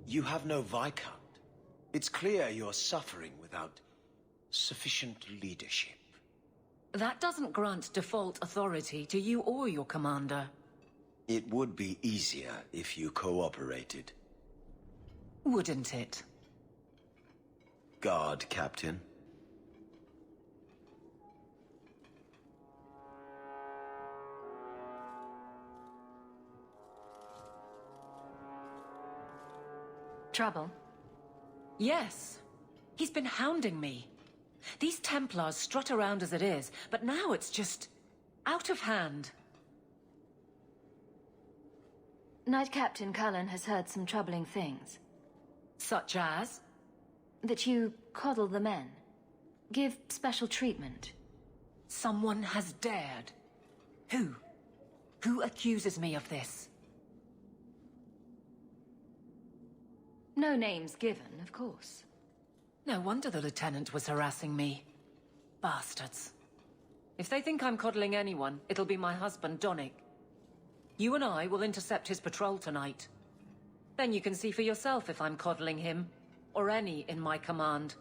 You have no Viscount. It's clear you're suffering without sufficient leadership. That doesn't grant default authority to you or your commander. It would be easier if you cooperated. Wouldn't it? Guard, Captain. Trouble? Yes. He's been hounding me. These Templars strut around as it is, but now it's just out of hand. Knight Captain Cullen has heard some troubling things. Such as? That you coddle the men. Give special treatment. Someone has dared. Who? Who accuses me of this? No names given, of course. No wonder the Lieutenant was harassing me. Bastards. If they think I'm coddling anyone, it'll be my husband, Donnic. You and I will intercept his patrol tonight. Then you can see for yourself if I'm coddling him, or any in my command.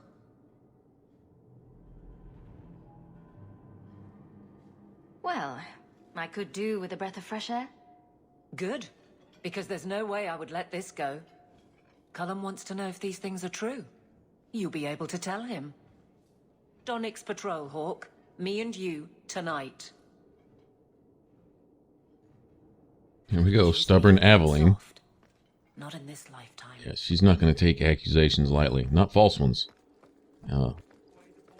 Well, I could do with a breath of fresh air. Good, because there's no way I would let this go. Cullen wants to know if these things are true. You'll be able to tell him. Donnic's patrol, Hawk. Me and you, tonight. Here we go, stubborn Aveline. Not in this lifetime. Yeah, she's not going to take accusations lightly. Not false ones.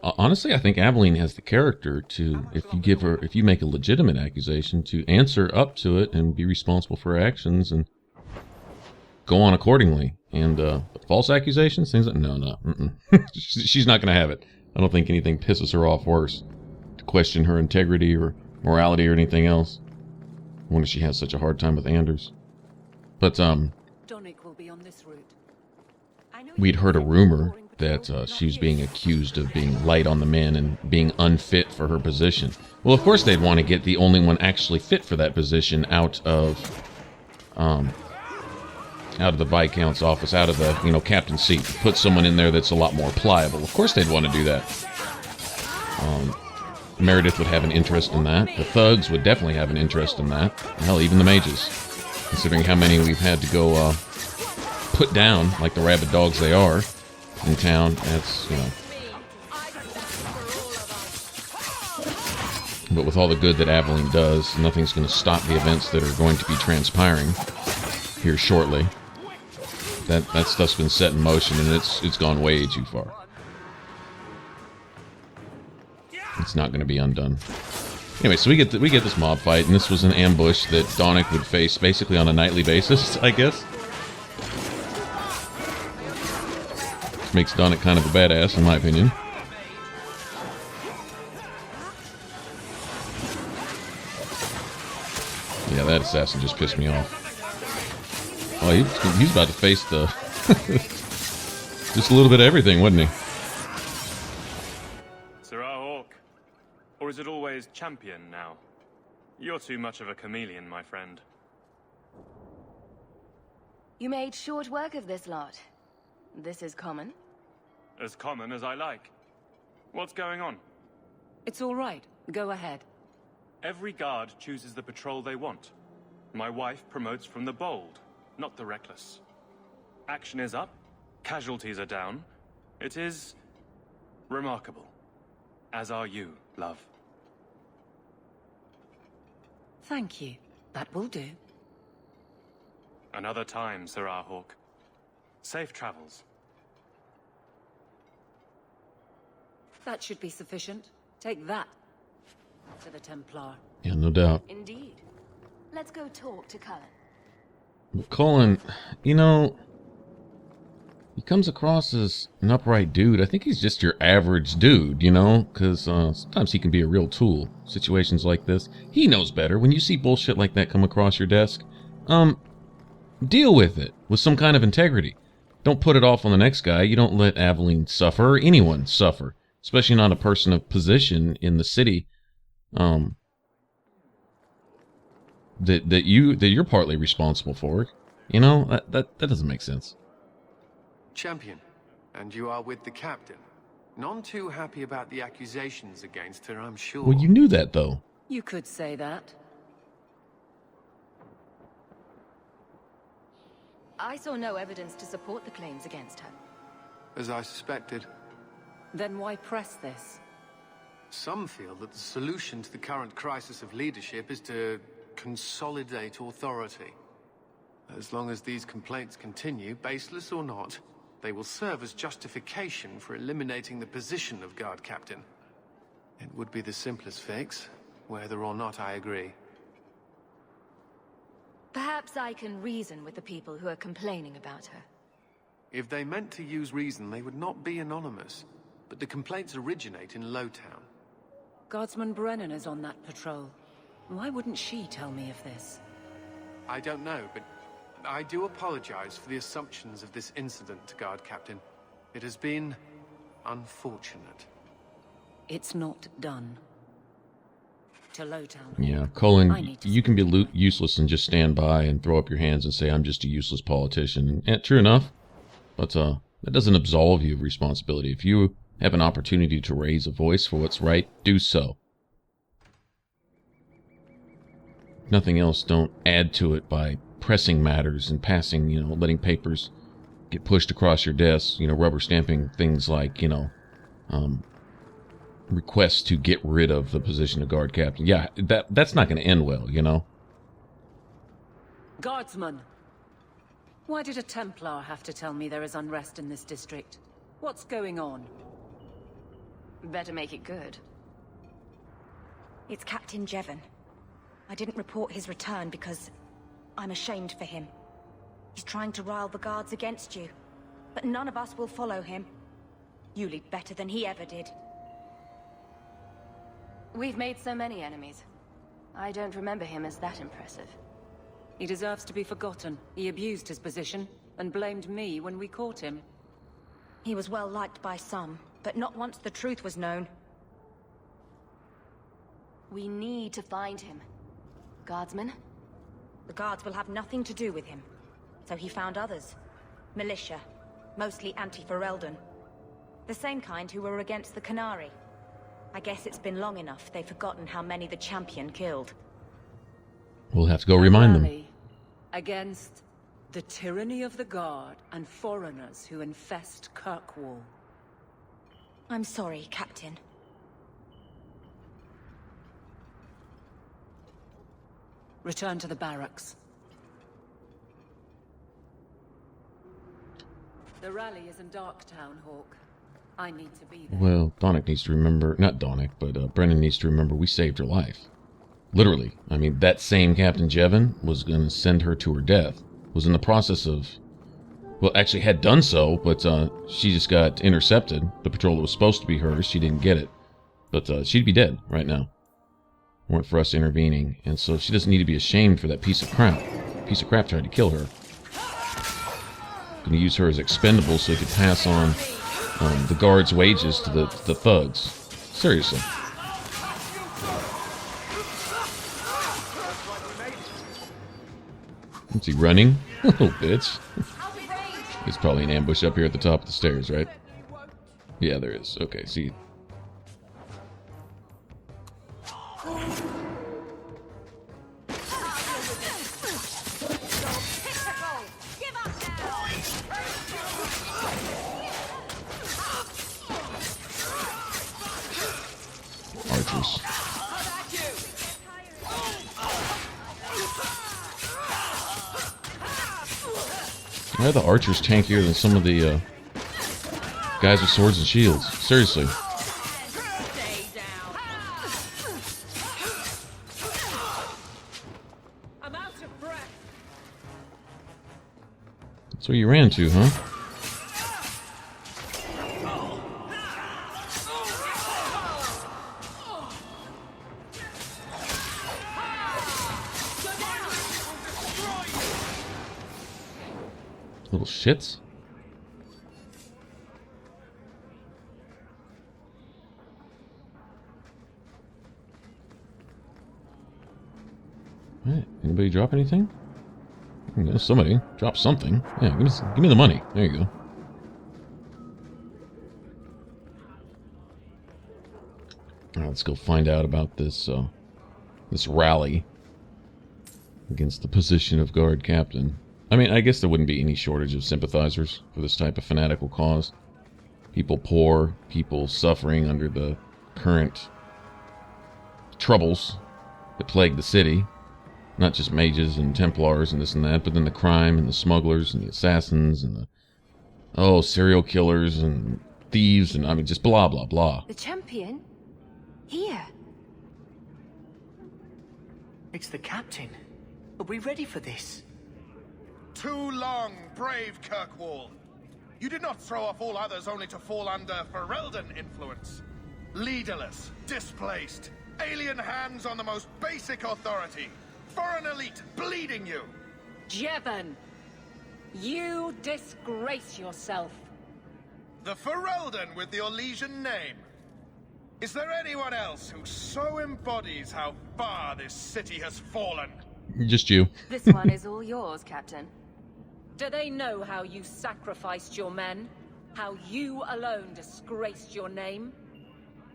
Honestly, I think Aveline has the character to, if you make a legitimate accusation, to answer up to it and be responsible for her actions and go on accordingly. And false accusations, things like no. She's not going to have it. I don't think anything pisses her off worse to question her integrity or morality or anything else. I wonder if she has such a hard time with Anders. But Donnic will be on this route. we'd heard a rumor that she was being accused of being light on the men and being unfit for her position. Well, of course they'd want to get the only one actually fit for that position out of the Viscount's office, out of the, captain's seat. Put someone in there that's a lot more pliable. Of course they'd want to do that. Meredith would have an interest in that. The thugs would definitely have an interest in that. Hell, even the mages. Considering how many we've had to go put down, like the rabid dogs they are, in town, that's, But with all the good that Aveline does, nothing's going to stop the events that are going to be transpiring here shortly. That stuff's been set in motion, and it's gone way too far. It's not going to be undone. Anyway, so we get this mob fight, and this was an ambush that Donnic would face basically on a nightly basis, I guess. Which makes Donnic kind of a badass, in my opinion. Yeah, that assassin just pissed me off. Oh, he's about to face the... just a little bit of everything, wasn't he? Or is it always champion now? You're too much of a chameleon, my friend. You made short work of this lot. This is common? As common as I like. What's going on? It's all right. Go ahead. Every guard chooses the patrol they want. My wife promotes from the bold, not the reckless. Action is up. Casualties are down. It is remarkable. As are you, love. Thank you. That will do. Another time, Sir Hawk. Safe travels. That should be sufficient. Take that to the Templar. Yeah, no doubt. Indeed. Let's go talk to Cullen. Cullen, he comes across as an upright dude. I think he's just your average dude, because sometimes he can be a real tool. Situations like this. He knows better. When you see bullshit like that come across your desk, deal with it with some kind of integrity. Don't put it off on the next guy. You don't let Aveline suffer, or anyone suffer, especially not a person of position in the city. That you're partly responsible for. That doesn't make sense. Champion, and you are with the captain. None too happy about the accusations against her, I'm sure. Well, you knew that, though. You could say that. I saw no evidence to support the claims against her. As I suspected. Then why press this? Some feel that the solution to the current crisis of leadership is to consolidate authority. As long as these complaints continue, baseless or not, they will serve as justification for eliminating the position of guard captain. It would be the simplest fix, whether or not I agree. Perhaps I can reason with the people who are complaining about her. If they meant to use reason, they would not be anonymous. But the complaints originate in Lowtown. Guardsman Brennan is on that patrol. Why wouldn't she tell me of this? I don't know, but I do apologize for the assumptions of this incident, Guard Captain. It has been unfortunate. It's not done. To Lowtown. Yeah, I Colin, need to you can be useless and just stand by and throw up your hands and say, I'm just a useless politician. And true enough, but that doesn't absolve you of responsibility. If you have an opportunity to raise a voice for what's right, do so. If nothing else, don't add to it by pressing matters and passing, letting papers get pushed across your desk, rubber stamping things like, requests to get rid of the position of guard captain. Yeah, that's not going to end well, Guardsman! Why did a Templar have to tell me there is unrest in this district? What's going on? Better make it good. It's Captain Jevan. I didn't report his return because I'm ashamed for him. He's trying to rile the guards against you, but none of us will follow him. You lead better than he ever did. We've made so many enemies. I don't remember him as that impressive. He deserves to be forgotten. He abused his position and blamed me when we caught him. He was well liked by some, but not once the truth was known. We need to find him. Guardsman? The guards will have nothing to do with him. So he found others. Militia. Mostly anti-Ferelden. The same kind who were against the Canary. I guess it's been long enough they've forgotten how many the champion killed. We'll have to go remind them. Rally against the tyranny of the guard and foreigners who infest Kirkwall. I'm sorry, Captain. Return to the barracks. The rally is in Darktown, Hawk. I need to be there. Well, Donick needs to remember, not Donick, but Brennan needs to remember we saved her life. Literally. I mean, that same Captain Jevan was going to send her to her death. Was in the process of, well, actually had done so, but she just got intercepted. The patrol that was supposed to be hers, she didn't get it. But she'd be dead right now. Weren't for us intervening. And so she doesn't need to be ashamed for that piece of crap. Piece of crap tried to kill her. Going to use her as expendable so he could pass on the guards' wages to the thugs. Seriously. Is he running? Little bitch. There's probably an ambush up here at the top of the stairs, right? Yeah, there is. Okay, see. Archers. Why are the archers tankier than some of the guys with swords and shields? Seriously. I'm out of breath. That's where you ran to, huh? Little shits. Alright, anybody drop anything? Yeah, somebody drop something. Yeah, give me the money. There you go. Let's go find out about this this rally against the position of guard captain. I mean, I guess there wouldn't be any shortage of sympathizers for this type of fanatical cause. People poor, people suffering under the current troubles that plague the city. Not just mages and Templars and this and that, but then the crime and the smugglers and the assassins and the, serial killers and thieves and, I mean, just blah, blah, blah. The champion? Here? It's the captain. Are we ready for this? Too long, brave Kirkwall. You did not throw off all others only to fall under Ferelden influence. Leaderless, displaced, alien hands on the most basic authority. Foreign elite bleeding you. Jevan! You disgrace yourself. The Ferelden with the Orlesian name. Is there anyone else who so embodies how far this city has fallen? Just you. This one is all yours, Captain. Do they know how you sacrificed your men? How you alone disgraced your name?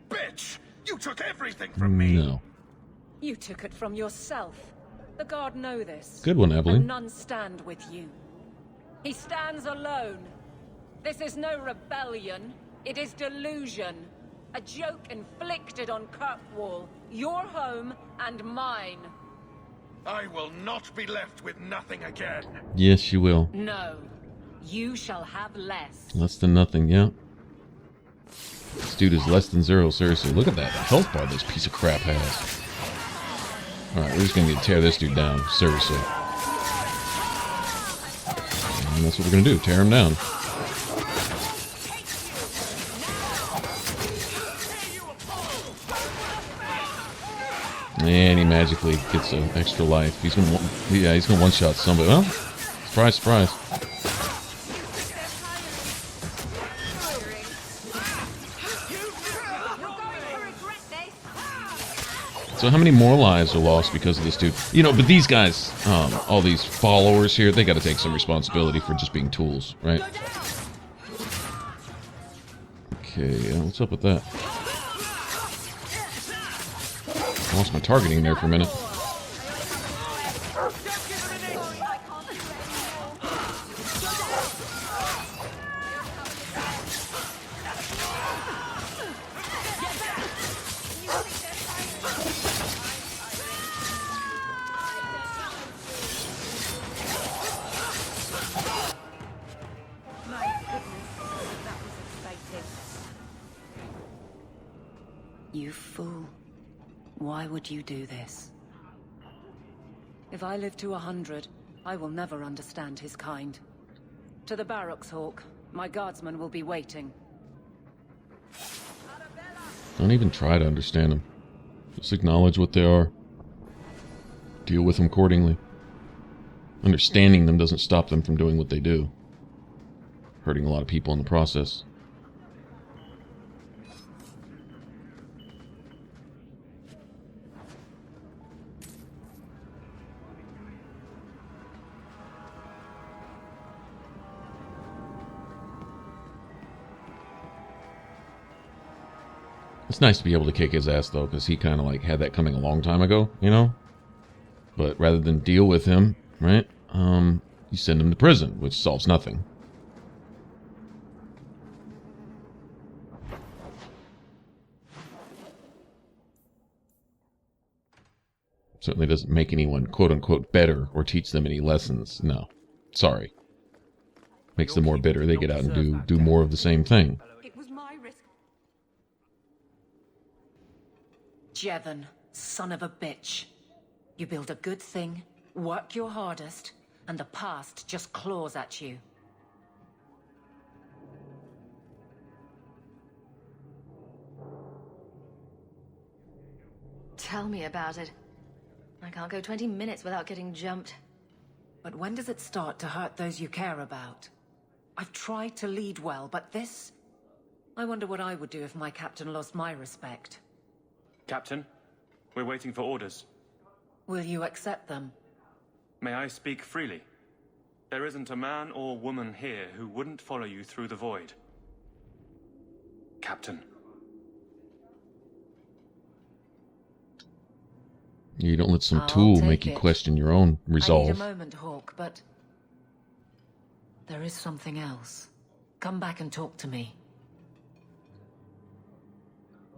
Bitch! You took everything from me! No. You took it from yourself. The guard know this. Good one, Aveline. And none stand with you. He stands alone. This is no rebellion. It is delusion. A joke inflicted on Kirkwall, your home and mine. I will not be left with nothing again. Yes, you will. No. You shall have less. Less than nothing, yeah. This dude is less than zero, seriously. Look at that health bar this piece of crap has. Alright, we're just gonna tear this dude down, seriously. And that's what we're gonna do, tear him down. And he magically gets an extra life. He's gonna one-shot somebody. Well, surprise, surprise. So how many more lives are lost because of this dude? You know, but these guys, all these followers here, they gotta take some responsibility for just being tools, right? Okay, what's up with that? I lost my targeting there for a minute. You fool. Why would you do this? If I live to 100, I will never understand his kind. To the barracks, Hawk. My guardsmen will be waiting. Don't even try to understand them. Just acknowledge what they are. Deal with them accordingly. Understanding them doesn't stop them from doing what they do. Hurting a lot of people in the process. It's nice to be able to kick his ass, though, because he kind of, like, had that coming a long time ago, you know? But rather than deal with him, right, you send him to prison, which solves nothing. Certainly doesn't make anyone, quote-unquote, better or teach them any lessons. No. Sorry. Makes them more bitter. They get out and do more of the same thing. Jevan, son of a bitch. You build a good thing, work your hardest, and the past just claws at you. Tell me about it. I can't go 20 minutes without getting jumped. But when does it start to hurt those you care about? I've tried to lead well, but this... I wonder what I would do if my captain lost my respect. Captain, we're waiting for orders. Will you accept them? May I speak freely? There isn't a man or woman here who wouldn't follow you through the void. Captain. You don't let some I'll tool take make you it. question your own I need a resolve. moment, Hawk, but there is something else. Come back and talk to me.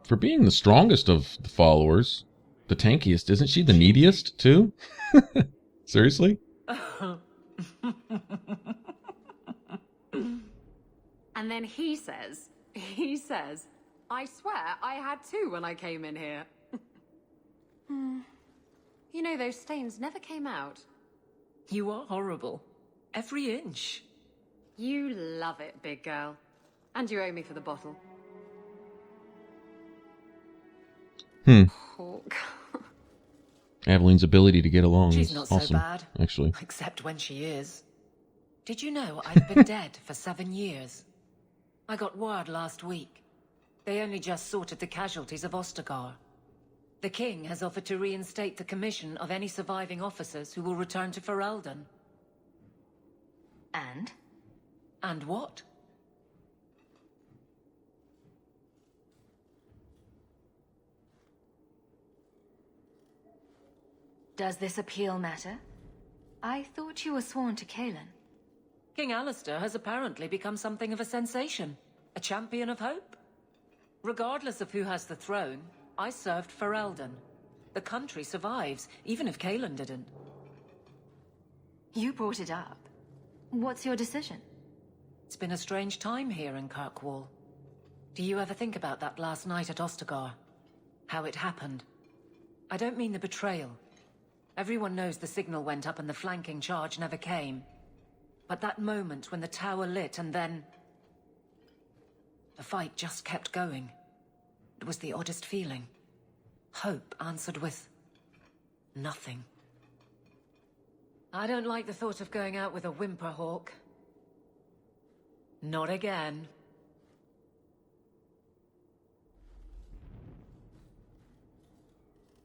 For being the strongest of the followers, the tankiest, isn't she the neediest too? Seriously? And then he says, I swear I had two when I came in here. You know, those stains never came out. You are horrible. Every inch. You love it, big girl. And you owe me for the bottle. Hawk. Aveline's ability to get along She's is not so awesome, bad. actually. Except when she is. Did you know I've been dead for 7 years? I got word last week. They only just sorted the casualties of Ostagar. The king has offered to reinstate the commission of any surviving officers who will return to Ferelden. And? And what? Does this appeal matter? I thought you were sworn to Kalen. King Alistair has apparently become something of a sensation. A champion of hope. Regardless of who has the throne, I served Ferelden. The country survives, even if Kalen didn't. You brought it up. What's your decision? It's been a strange time here in Kirkwall. Do you ever think about that last night at Ostagar? How it happened? I don't mean the betrayal. Everyone knows the signal went up and the flanking charge never came. But that moment when the tower lit and then... the fight just kept going. It was the oddest feeling. Hope answered with... nothing. I don't like the thought of going out with a whimper, Hawk. Not again.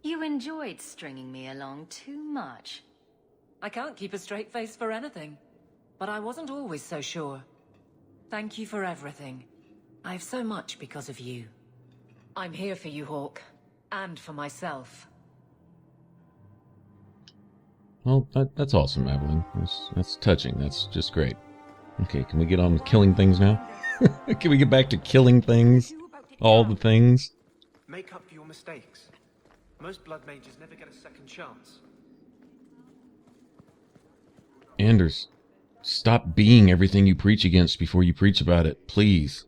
You enjoyed stringing me along too much. I can't keep a straight face for anything. But I wasn't always so sure. Thank you for everything. I have so much because of you. I'm here for you, Hawk. And for myself. Well, that's awesome, Aveline. That's touching. That's just great. Okay, can we get on with killing things now? Can we get back to killing things? All the things? Make up for your mistakes. Most blood mages never get a second chance. Anders, stop being everything you preach against before you preach about it, please.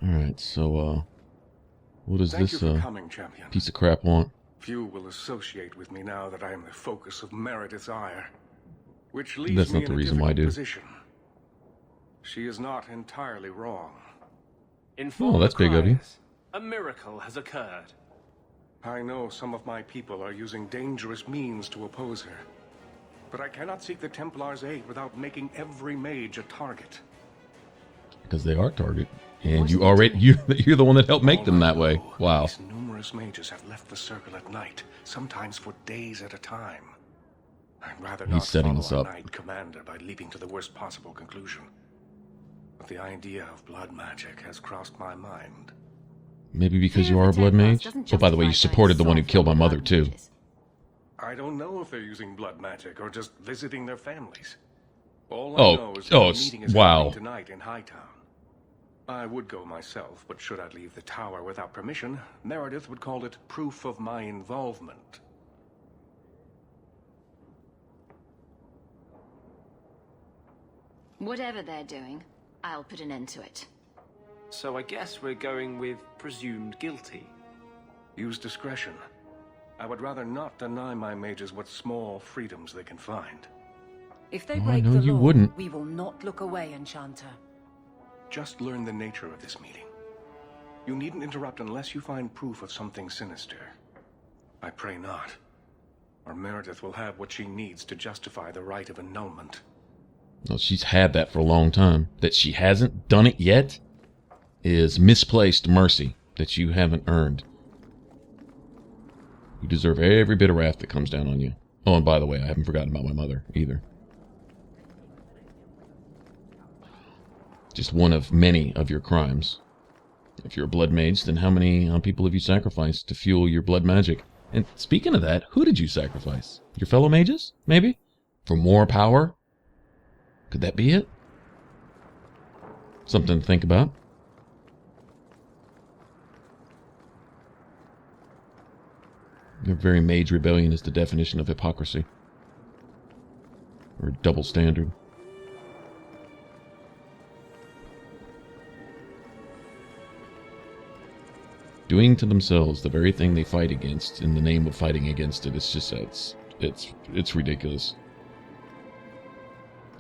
Alright, so, what does Thank this, you for coming, champion. piece of crap want? Few will associate with me now that I am the focus of Meredith's ire. Which leaves That's me not the in a reason why I difficult do. position. She is not entirely wrong. Inform that's the big of you. criers. A miracle has occurred. I know some of my people are using dangerous means to oppose her. But I cannot seek the Templar's aid without making every mage a target. Because they are target. And you already, you're the one that helped make All them I that way. know, Wow. These numerous mages have left the circle at night, sometimes for days at a time. I'd rather He's not setting follow us our up. Knight Commander by leaping to the worst possible conclusion. But the idea of blood magic has crossed my mind. Maybe because Fear you of are a the blood Templars mage? doesn't Oh, by the way, you justify supported the going one who soft killed my on mother, blood too. mages. I don't know if they're using blood magic or just visiting their families. All Oh, I know is that oh, the meeting is wow. happening tonight in Hightown. I would go myself, but should I leave the tower without permission, Meredith would call it proof of my involvement. Whatever they're doing, I'll put an end to it. So I guess we're going with presumed guilty. Use discretion. I would rather not deny my mages what small freedoms they can find. If they Oh, I break know the you law, wouldn't. we will not look away, Enchanter. Just learn the nature of this meeting. You needn't interrupt unless you find proof of something sinister. I pray not. or Meredith will have what she needs to justify the right of annulment. Well, she's had that for a long time. That she hasn't done it yet is misplaced mercy that you haven't earned. You deserve every bit of wrath that comes down on you. Oh, and by the way, I haven't forgotten about my mother either. Just one of many of your crimes. If you're a blood mage, then how many people have you sacrificed to fuel your blood magic? And speaking of that, who did you sacrifice? Your fellow mages, maybe? For more power? Could that be it? Something to think about. Your very mage rebellion is the definition of hypocrisy. Or double standard. Doing to themselves the very thing they fight against in the name of fighting against it. It's just it's ridiculous.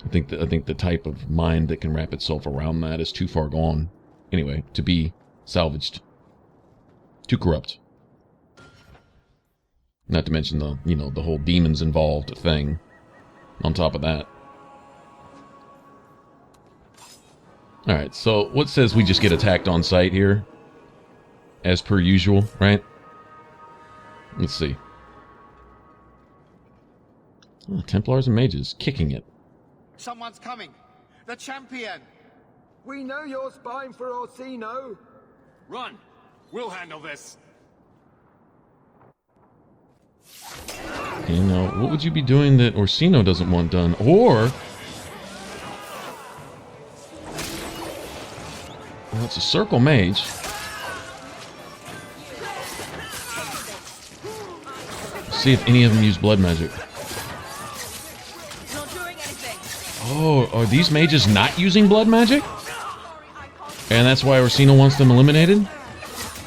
I think the type of mind that can wrap itself around that is too far gone. Anyway, to be salvaged. Too corrupt. Not to mention the whole demons involved thing. On top of that. Alright, so what says we just get attacked on sight here? As per usual, right? Let's see. Oh, Templars and mages, kicking it. Someone's coming. The champion. We know you're spying for Orsino. Run! We'll handle this. You know, what would you be doing that Orsino doesn't want done? Or... well, it's a circle mage. See if any of them use blood magic. Oh, are these mages not using blood magic? And that's why Orsino wants them eliminated?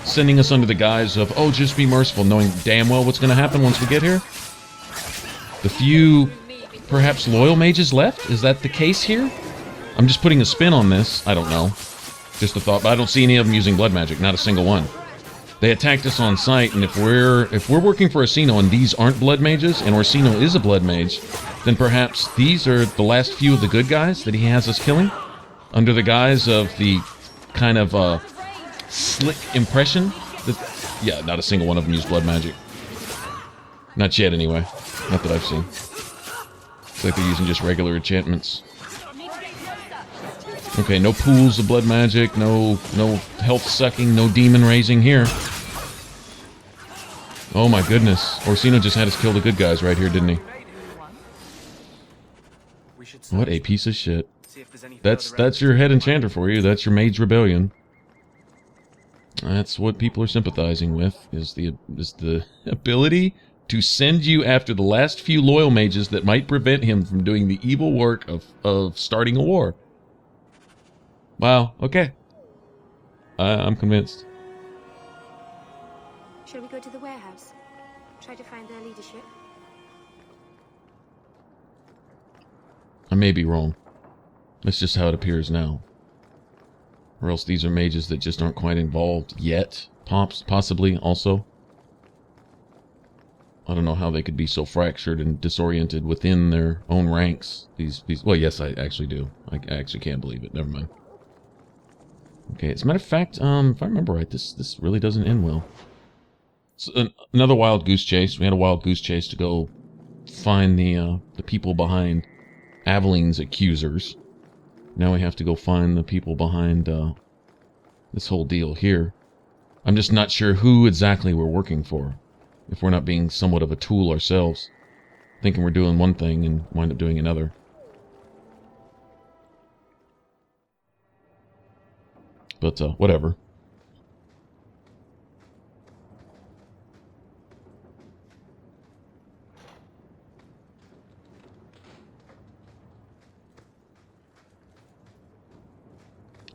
Sending us under the guise of, oh, just be merciful, knowing damn well what's going to happen once we get here? The few, perhaps loyal mages left? Is that the case here? I'm just putting a spin on this. I don't know. Just a thought, but I don't see any of them using blood magic. Not a single one. They attacked us on sight, and if we're working for Orsino and these aren't blood mages, and Orsino is a blood mage, then perhaps these are the last few of the good guys that he has us killing? Under the guise of the kind of slick impression that, yeah, not a single one of them use blood magic. Not yet, anyway. Not that I've seen. It's like they're using just regular enchantments. Okay, no pools of blood magic, no health sucking, no demon raising here. Oh my goodness. Orsino just had us kill the good guys right here, didn't he? What a piece of shit. That's your head enchanter for you. That's your mage rebellion. That's what people are sympathizing with, is the ability to send you after the last few loyal mages that might prevent him from doing the evil work of starting a war. Wow, okay. I'm convinced. Shall we go to the warehouse? Try to find their leadership? I may be wrong. That's just how it appears now. Or else these are mages that just aren't quite involved yet. Possibly, also. I don't know how they could be so fractured and disoriented within their own ranks. These well, yes, I actually do. I actually can't believe it. Never mind. Okay, as a matter of fact, if I remember right, this really doesn't end well. So, another wild goose chase. We had a wild goose chase to go find the people behind Aveline's accusers. Now we have to go find the people behind this whole deal here. I'm just not sure who exactly we're working for. If we're not being somewhat of a tool ourselves. Thinking we're doing one thing and wind up doing another. But, whatever.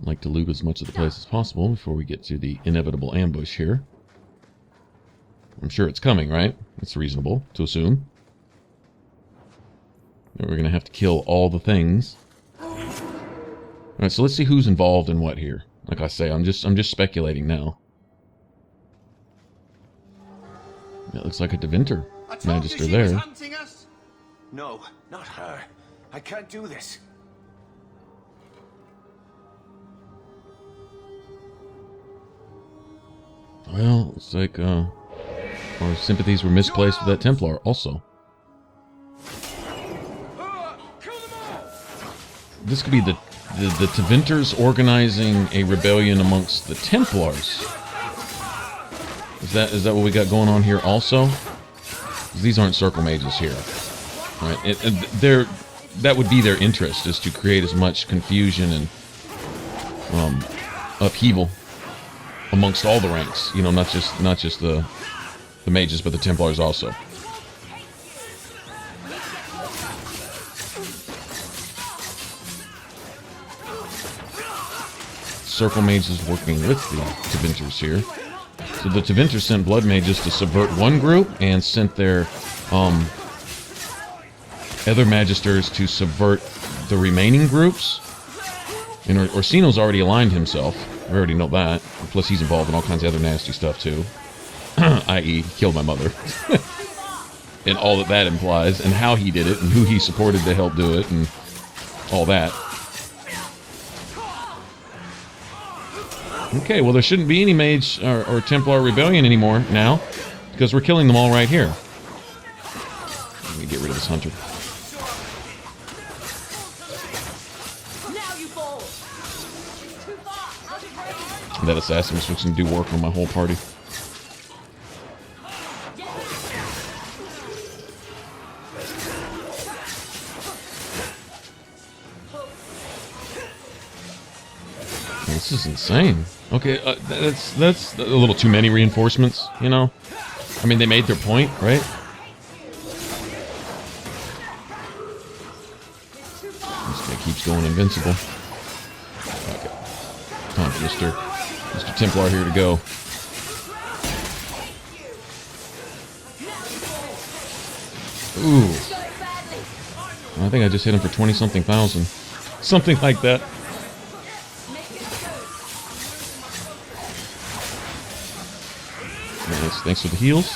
I'd like to loot as much of the place as possible before we get to the inevitable ambush here. I'm sure it's coming, right? It's reasonable to assume. And we're going to have to kill all the things. Alright, so let's see who's involved in what here. Like I say, I'm just speculating now. It looks like a Tevinter Magister there. Hunting us? No, not her. I can't do this. Well, it's like, our sympathies were misplaced with that Templar also. This could be the Tevinters organizing a rebellion amongst the Templars. Is that what we got going on here also? 'Cause these aren't circle mages here, right? That would be their interest, is to create as much confusion and upheaval amongst all the ranks. You know, not just the mages, but the Templars also. Circle mages working with the Tevinters here. So the Tevinter sent blood mages to subvert one group and sent their other magisters to subvert the remaining groups. And Orsino's already aligned himself. We already know that. Plus he's involved in all kinds of other nasty stuff too. I.e. killed my mother. And all that implies, and how he did it, and who he supported to help do it, and all that. Okay, well there shouldn't be any mage or Templar rebellion anymore now, because we're killing them all right here. Let me get rid of this hunter. That assassin was fixing to do work on my whole party. This is insane. Okay, that's a little too many reinforcements, you know? I mean, they made their point, right? This guy keeps going invincible. Okay. Time for Mr. Templar here to go. Ooh. I think I just hit him for 20-something thousand. Something like that. Thanks for the heals.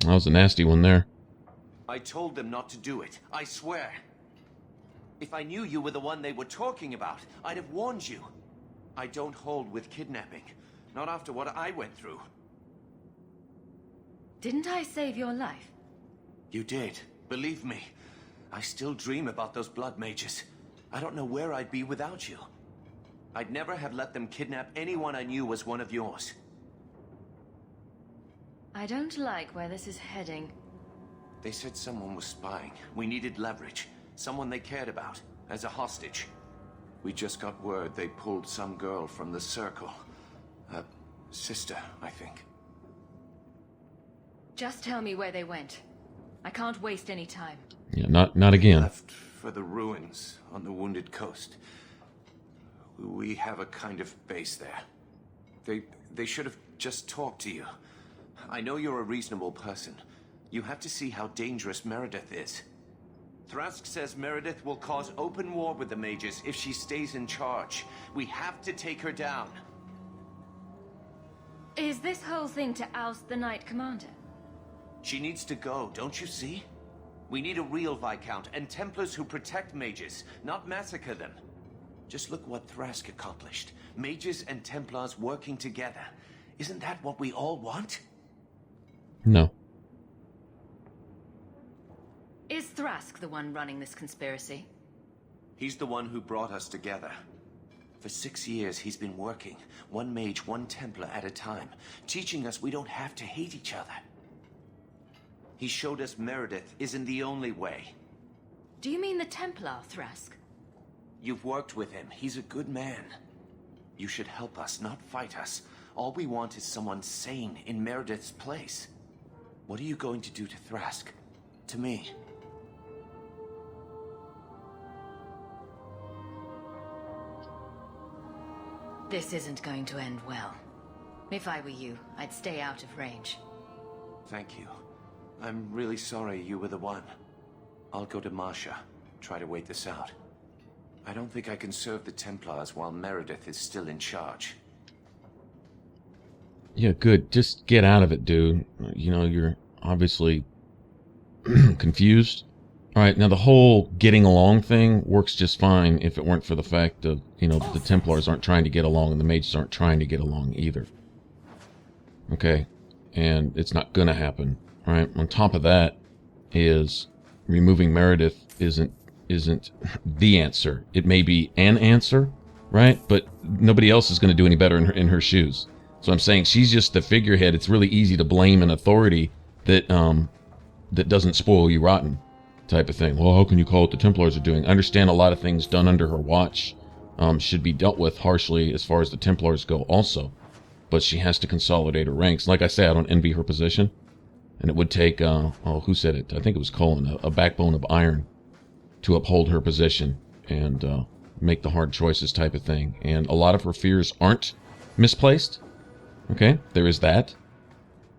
That was a nasty one there. I told them not to do it, I swear. If I knew you were the one they were talking about, I'd have warned you. I don't hold with kidnapping. Not after what I went through. Didn't I save your life? You did. Believe me. I still dream about those blood mages. I don't know where I'd be without you. I'd never have let them kidnap anyone I knew was one of yours. I don't like where this is heading. They said someone was spying. We needed leverage. Someone they cared about. As a hostage. We just got word they pulled some girl from the circle. A sister, I think. Just tell me where they went. I can't waste any time. Yeah, not again. Left for the ruins on the Wounded Coast. We have a kind of base there. They should have just talked to you. I know you're a reasonable person. You have to see how dangerous Meredith is. Thrask says Meredith will cause open war with the mages if she stays in charge. We have to take her down. Is this whole thing to oust the Knight Commander? She needs to go, don't you see? We need a real Viscount and Templars who protect mages, not massacre them. Just look what Thrask accomplished. Mages and Templars working together. Isn't that what we all want? No. Is Thrask the one running this conspiracy? He's the one who brought us together. For 6 years, he's been working, one mage, one Templar at a time, teaching us we don't have to hate each other. He showed us Meredith isn't the only way. Do you mean the Templar, Thrask? You've worked with him. He's a good man. You should help us, not fight us. All we want is someone sane in Meredith's place. What are you going to do to Thrask? To me? This isn't going to end well. If I were you, I'd stay out of range. Thank you. I'm really sorry you were the one. I'll go to Marsha. Try to wait this out. I don't think I can serve the Templars while Meredith is still in charge. Yeah, good. Just get out of it, dude. You know, you're obviously confused. All right, now the whole getting along thing works just fine if it weren't for the fact of, you know, the Templars aren't trying to get along and the mages aren't trying to get along either. Okay, and it's not gonna happen. All right, on top of that is removing Meredith isn't the answer. It may be an answer, right? But nobody else is going to do any better in her shoes. So I'm saying she's just the figurehead. It's really easy to blame an authority that that doesn't spoil you rotten, type of thing. Well, how can you call what the Templars are doing? I understand a lot of things done under her watch should be dealt with harshly as far as the Templars go also. But she has to consolidate her ranks. Like I say, I don't envy her position. And it would take, who said it? I think it was Colin, a backbone of iron to uphold her position and make the hard choices type of thing. And a lot of her fears aren't misplaced. Okay, there is that.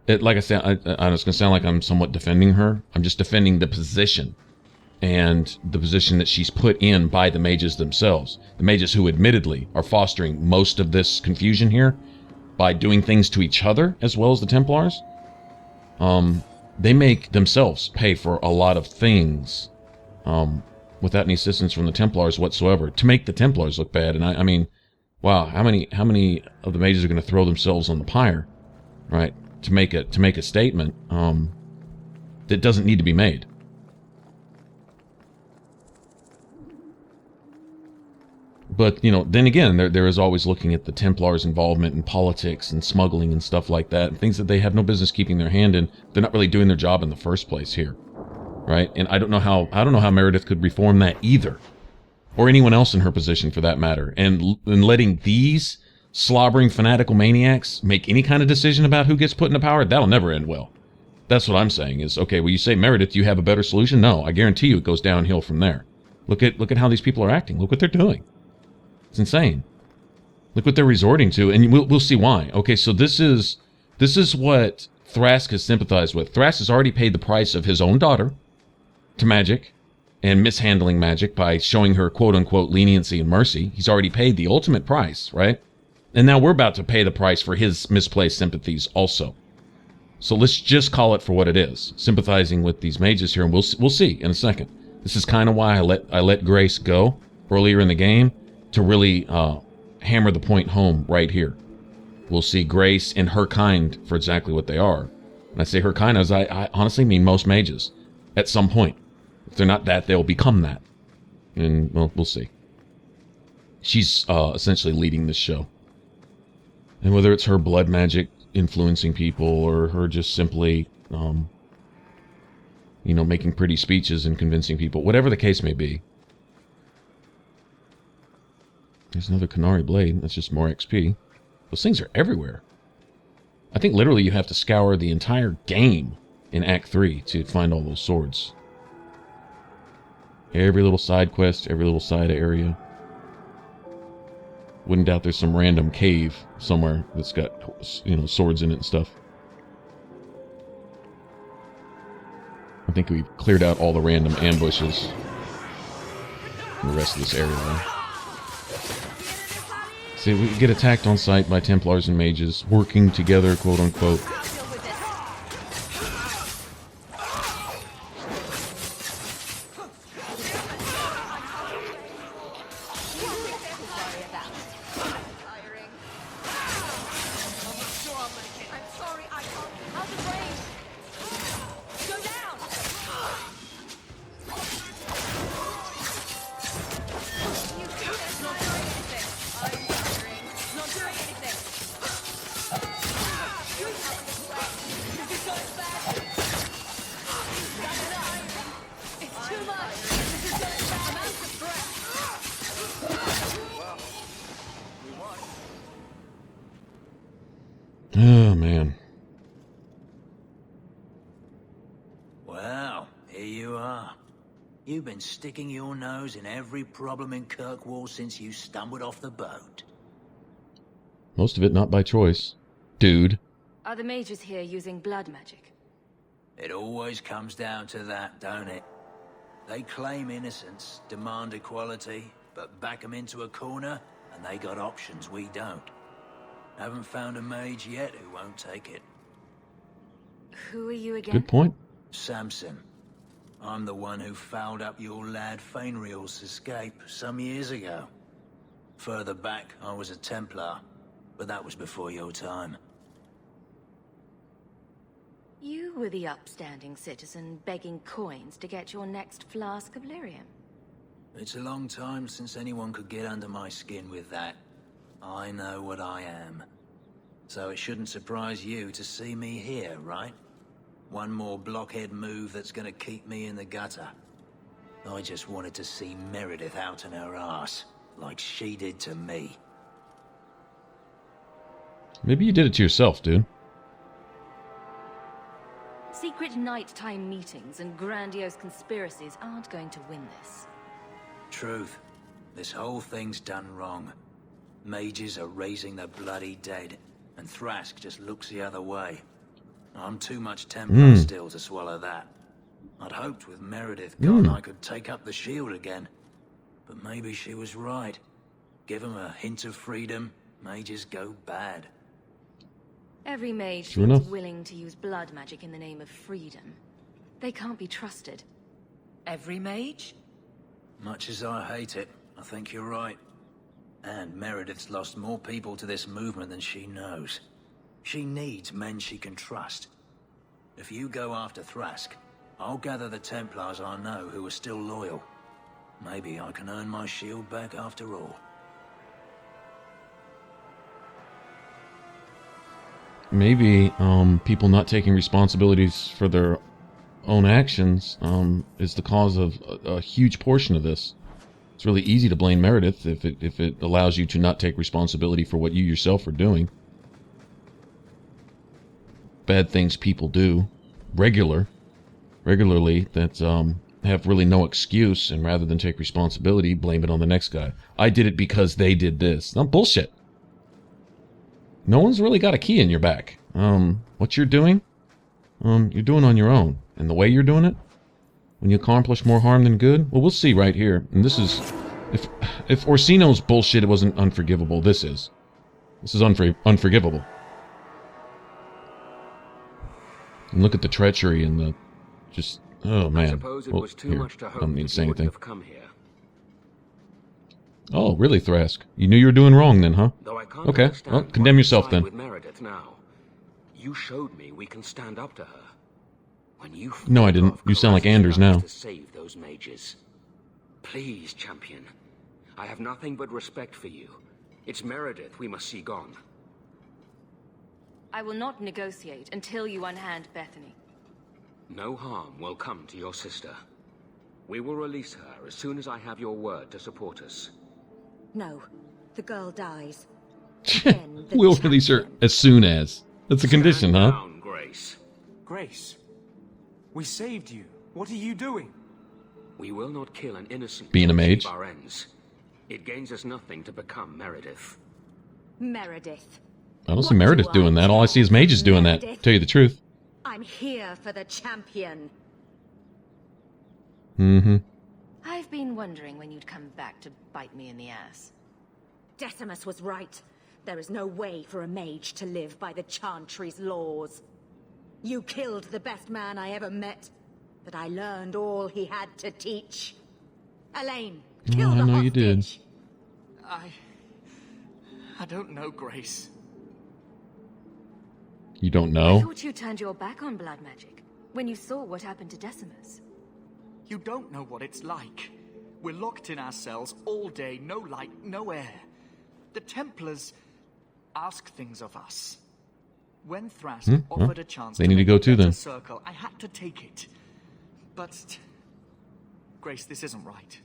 Like I said, I was going to sound like I'm somewhat defending her. I'm just defending the position and the position that she's put in by the mages themselves. The mages who admittedly are fostering most of this confusion here by doing things to each other as well as the Templars. They make themselves pay for a lot of things without any assistance from the Templars whatsoever to make the Templars look bad. And I mean, wow, how many of the mages are going to throw themselves on the pyre, right, to make a statement that doesn't need to be made? But, you know, then again, there is always looking at the Templars' involvement in politics and smuggling and stuff like that, and things that they have no business keeping their hand in. They're not really doing their job in the first place here, right? And I don't know how Meredith could reform that either, or anyone else in her position for that matter. And letting these slobbering fanatical maniacs make any kind of decision about who gets put into power, that'll never end well. That's what I'm saying is, okay, well, you say, Meredith, you have a better solution? No, I guarantee you it goes downhill from there. Look at how these people are acting. Look what they're doing. It's insane. Look what they're resorting to, and we'll see why. Okay, so this is what Thrask has sympathized with. Thrask has already paid the price of his own daughter to magic and mishandling magic by showing her quote-unquote leniency and mercy. He's already paid the ultimate price, right? And now we're about to pay the price for his misplaced sympathies also. So let's just call it for what it is. Sympathizing with these mages here, and we'll see in a second. This is kind of why I let Grace go earlier in the game, to really hammer the point home right here. We'll see Grace and her kind for exactly what they are. And I say her kind as I honestly mean most mages at some point. If they're not that, they'll become that. And, well, we'll see. She's essentially leading this show. And whether it's her blood magic influencing people or her just simply, making pretty speeches and convincing people, whatever the case may be. There's another Canary blade. That's just more XP. Those things are everywhere. I think literally you have to scour the entire game in Act 3 to find all those swords. Every little side quest, every little side area. Wouldn't doubt there's some random cave somewhere that's got, swords in it and stuff. I think we've cleared out all the random ambushes in the rest of this area. See, we get attacked on sight by Templars and mages, working together, quote-unquote. Oh, man. Well, here you are. You've been sticking your nose in every problem in Kirkwall since you stumbled off the boat. Most of it not by choice. Dude. Are the mages here using blood magic? It always comes down to that, don't it? They claim innocence, demand equality, but back them into a corner, and they got options we don't. Haven't found a mage yet who won't take it. Who are you again? Good point. Samson. I'm the one who fouled up your lad Fainriel's escape some years ago. Further back, I was a Templar, but that was before your time. You were the upstanding citizen begging coins to get your next flask of lyrium. It's a long time since anyone could get under my skin with that. I know what I am. So it shouldn't surprise you to see me here, right? One more blockhead move that's gonna keep me in the gutter. I just wanted to see Meredith out in her ass, like she did to me. Maybe you did it to yourself, dude. Secret nighttime meetings and grandiose conspiracies aren't going to win this. Truth. This whole thing's done wrong. Mages are raising the bloody dead, and Thrask just looks the other way. I'm too much Templar still to swallow that. I'd hoped with Meredith gone I could take up the shield again. But maybe she was right. Give them a hint of freedom, mages go bad. Every mage Sure seems enough. willing to use blood magic in the name of freedom. They can't be trusted. Every mage? Much as I hate it, I think you're right. And Meredith's lost more people to this movement than she knows. She needs men she can trust. If you go after Thrask, I'll gather the Templars I know who are still loyal. Maybe I can earn my shield back after all. Maybe people not taking responsibilities for their own actions is the cause of a huge portion of this. It's really easy to blame Meredith if it allows you to not take responsibility for what you yourself are doing. Bad things people do regularly that have really no excuse, and rather than take responsibility, blame it on the next guy. I did it because they did this. No, bullshit. No one's really got a key in your back. What you're doing, you're doing on your own. And the way you're doing it, when you accomplish more harm than good, well, we'll see right here. And this is, if Orsino's bullshit, it wasn't unforgivable. This is unforgivable. And look at the treachery and the, just, oh man. I suppose it was too much to hope I don't need to say you wouldn't anything. have come here. Oh, really, Thrask? You knew you were doing wrong then, huh? Though I can't Okay, understand well, why condemn you yourself side then. with Meredith now. You showed me we can stand up to her. When you No, I didn't. You sound like Anders now. to save those mages. Please, champion. I have nothing but respect for you. It's Meredith we must see gone. I will not negotiate until you unhand Bethany. No harm will come to your sister. We will release her as soon as I have your word to support us. No, the girl dies. We'll release her as soon as. That's a condition, Stand huh? down, Grace. Grace, we saved you. What are you doing? We will not kill an innocent Being a to mage. achieve our ends. It gains us nothing to become Meredith. Meredith. I don't see Meredith doing that. All I see is mages doing that. Meredith. Tell you the truth. I'm here for the champion. Mm-hmm. I've been wondering when you'd come back to bite me in the ass. Decimus was right. There is no way for a mage to live by the Chantry's laws. You killed the best man I ever met, but I learned all he had to teach. Elaine, kill I the know you did. hostage. I don't know, Grace. You don't I know? thought you turned your back on blood magic when you saw what happened to Decimus. You don't know what it's like. We're locked in our cells all day, no light, no air. The Templars ask things of us. When Thrask offered a chance they need to make go a too, better then. circle, I had to take it. But Grace, this isn't right.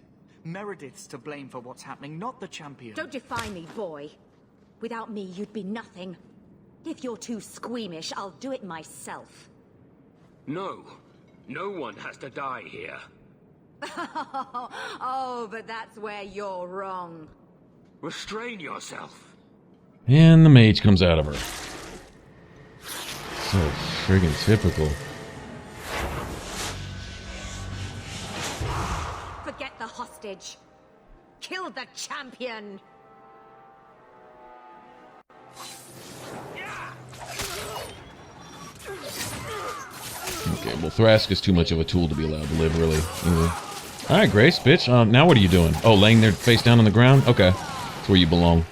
Meredith's to blame for what's happening, not the champion. Don't defy me, boy. Without me, you'd be nothing. If you're too squeamish, I'll do it myself. No. No one has to die here. Oh, but that's where you're wrong. Restrain yourself. And the mage comes out of her. So friggin' typical. mage. Kill the champion! Okay, well, Thrask is too much of a tool to be allowed to live, really. Anyway. Alright, Grace, bitch. Now what are you doing? Oh, laying there face down on the ground? Okay. That's where you belong.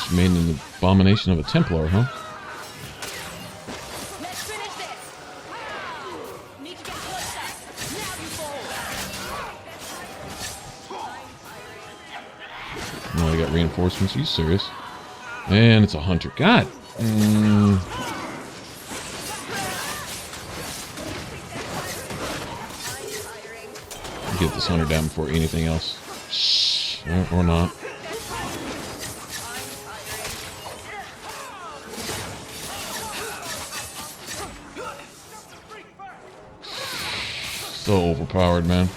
She made an abomination of a Templar, huh? No, I got reinforcements. Are you serious? And it's a hunter. God. Get this hunter down before anything else. Shh. Or not. So overpowered, man.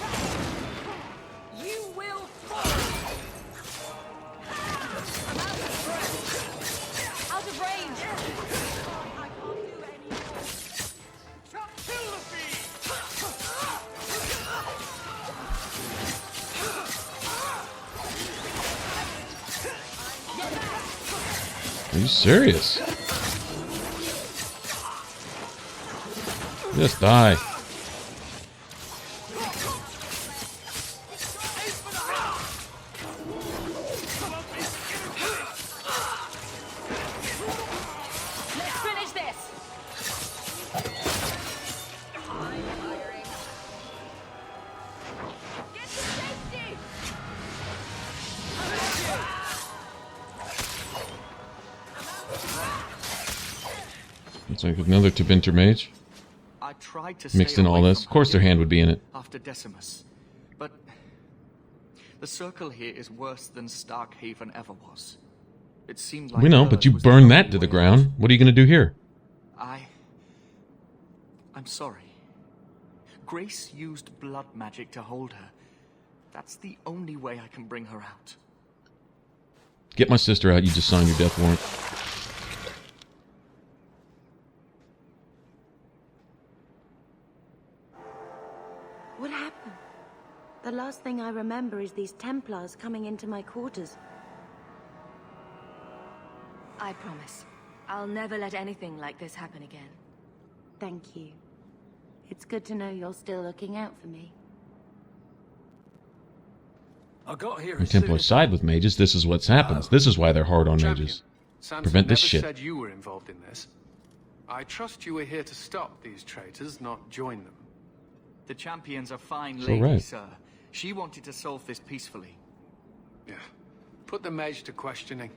Are you serious? Just die. It's like another Tevinter mage. I tried to Mixed in all this. Of course their hand would be in it. After Decimus. But the circle here is worse than Starkhaven ever was. It seemed like We know, but you burned that to the ground. What are you going to do here? I'm sorry. Grace used blood magic to hold her. That's the only way I can bring her out. Get my sister out. You just signed your death warrant. What happened? The last thing I remember is these Templars coming into my quarters. I promise. I'll never let anything like this happen again. Thank you. It's good to know you're still looking out for me. I got here. When Templars side with mages, this is what happens. This is why they're hard on mages. Samson Prevent this never shit. said you were involved in this. I trust you were here to stop these traitors, not join them. The Champion's a fine So lady, right. sir. She wanted to solve this peacefully. Yeah. Put the mage to questioning.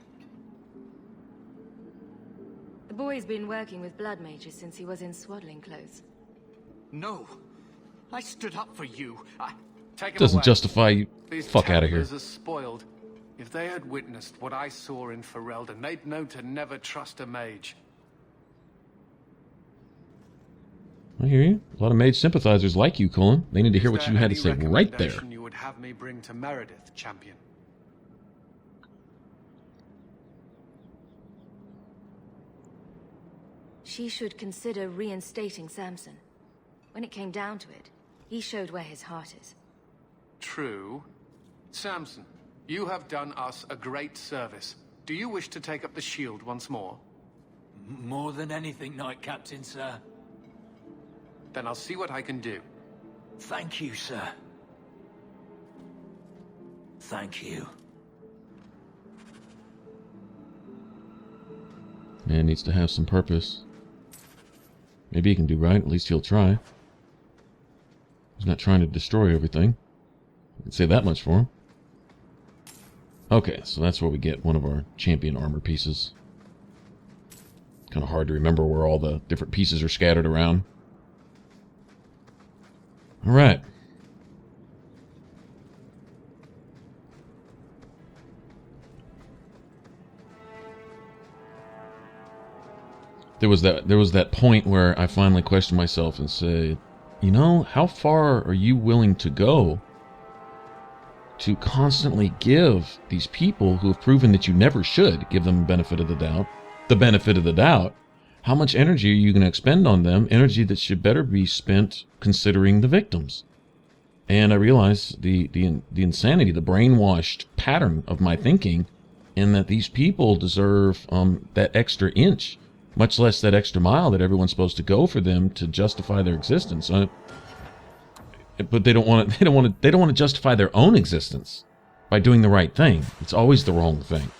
The boy's been working with blood mages since he was in swaddling clothes. No. I stood up for you. Take him Doesn't away. justify you. These Fuck out of here. Templars are spoiled. If they had witnessed what I saw in Ferelden, they'd know to never trust a mage. I hear you. A lot of mage sympathizers like you, Cullen. They need to hear Is what there you had to any say right there. recommendation you would have me bring to Meredith, champion? She should consider reinstating Samson. When it came down to it, he showed where his heart is. True. Samson, you have done us a great service. Do you wish to take up the shield once more? More than anything, Knight Captain, sir. Then I'll see what I can do. Thank you, sir. Thank you. Man needs to have some purpose. Maybe he can do right. At least he'll try. He's not trying to destroy everything. I can say that much for him. Okay, so that's where we get one of our champion armor pieces. Kind of hard to remember where all the different pieces are scattered around. Alright. There was that point where I finally questioned myself and said, you know, how far are you willing to go to constantly give these people who have proven that you never should give them the benefit of the doubt, how much energy are you going to expend on them? Energy that should better be spent considering the victims. And I realized the insanity, the brainwashed pattern of my thinking, in that these people deserve that extra inch, much less that extra mile that everyone's supposed to go for them to justify their existence. But they don't want to justify their own existence by doing the right thing. It's always the wrong thing.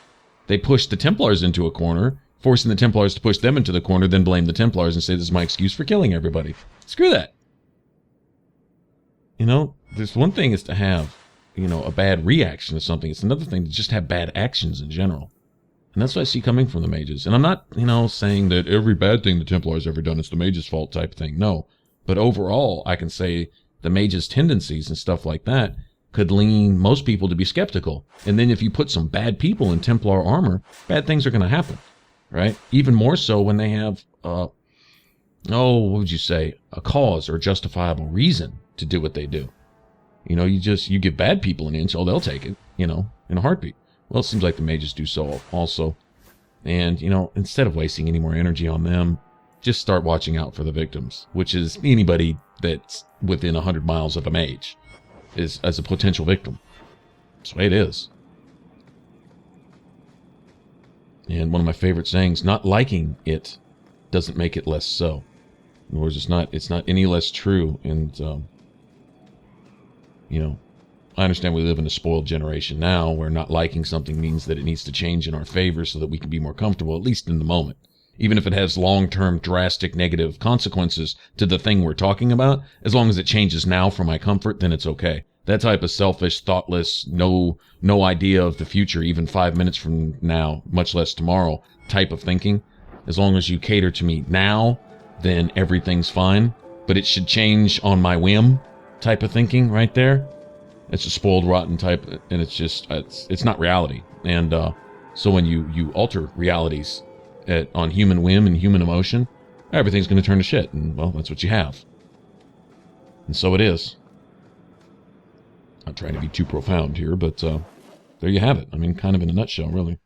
They push the Templars into a corner, forcing the Templars to push them into the corner, then blame the Templars and say this is my excuse for killing everybody. Screw that. You know, there's one thing is to have, you know, a bad reaction to something. It's another thing to just have bad actions in general. And that's what I see coming from the mages. And I'm not, you know, saying that every bad thing the Templars ever done is the mage's fault type thing. No. But overall, I can say the mage's tendencies and stuff like that could lean most people to be skeptical. And then if you put some bad people in Templar armor, bad things are going to happen, right? Even more so when they have, what would you say, a cause or justifiable reason to do what they do. You know, you give bad people an inch, they'll take it, you know, in a heartbeat. Well, it seems like the mages do so also. And, you know, instead of wasting any more energy on them, just start watching out for the victims, which is anybody that's within 100 miles of a mage is as a potential victim. That's the way it is. And one of my favorite sayings, not liking it doesn't make it less so. In other words, it's not any less true. And, you know, I understand we live in a spoiled generation now where not liking something means that it needs to change in our favor so that we can be more comfortable, at least in the moment. Even if it has long-term drastic negative consequences to the thing we're talking about, as long as it changes now for my comfort, then it's okay. That type of selfish, thoughtless, no idea of the future, even 5 minutes from now, much less tomorrow, type of thinking, as long as you cater to me now, then everything's fine. But it should change on my whim type of thinking right there. It's a spoiled, rotten type, and it's just, it's not reality. And so when you alter realities on human whim and human emotion, everything's going to turn to shit. And, well, that's what you have. And so it is. Not trying to be too profound here, but there you have it. I mean, kind of in a nutshell, really.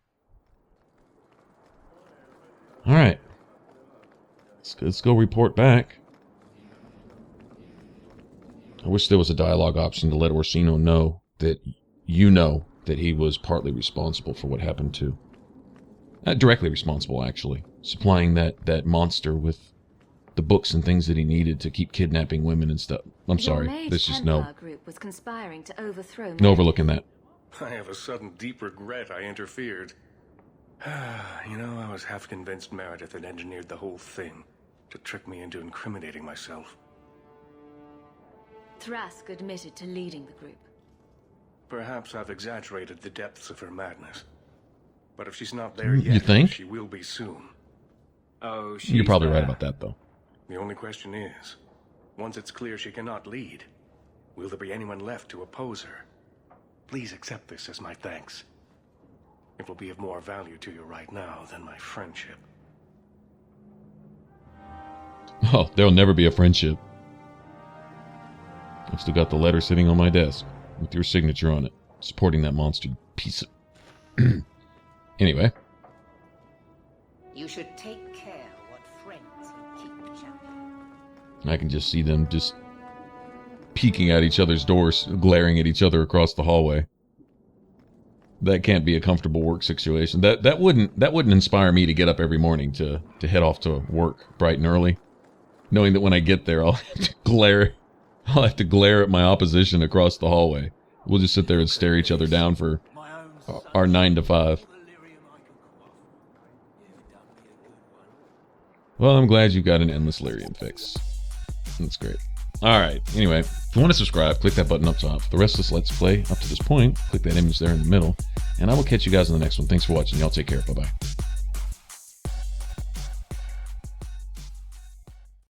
All right. Let's go report back. I wish there was a dialogue option to let Orsino know that you know that he was partly responsible for what happened to... directly responsible, actually. Supplying that monster with the books and things that he needed to keep kidnapping women and stuff. I'm sorry. There's just no... group was conspiring to overthrow no overlooking that. I have a sudden deep regret I interfered. You know, I was half convinced Meredith had engineered the whole thing to trick me into incriminating myself. Thrask admitted to leading the group. Perhaps I've exaggerated the depths of her madness. But if she's not there yet, you think? She will be soon. Oh, You're probably right about that, though. The only question is, once it's clear she cannot lead, will there be anyone left to oppose her? Please accept this as my thanks. It will be of more value to you right now than my friendship. Oh, there'll never be a friendship. I've still got the letter sitting on my desk with your signature on it, supporting that monster piece of... Anyway. You should take care what friends you keep, champion. I can just see them just peeking at each other's doors, glaring at each other across the hallway. That can't be a comfortable work situation. That wouldn't inspire me to get up every morning to head off to work bright and early, knowing that when I get there I'll have to glare at my opposition across the hallway. We'll just sit there and stare each other down for our 9 to 5. Well, I'm glad you got an endless lyrium fix. That's great. Alright, anyway, if you want to subscribe, click that button up top. For the rest of this Let's Play, up to this point, click that image there in the middle. And I will catch you guys in the next one. Thanks for watching. Y'all take care. Bye-bye.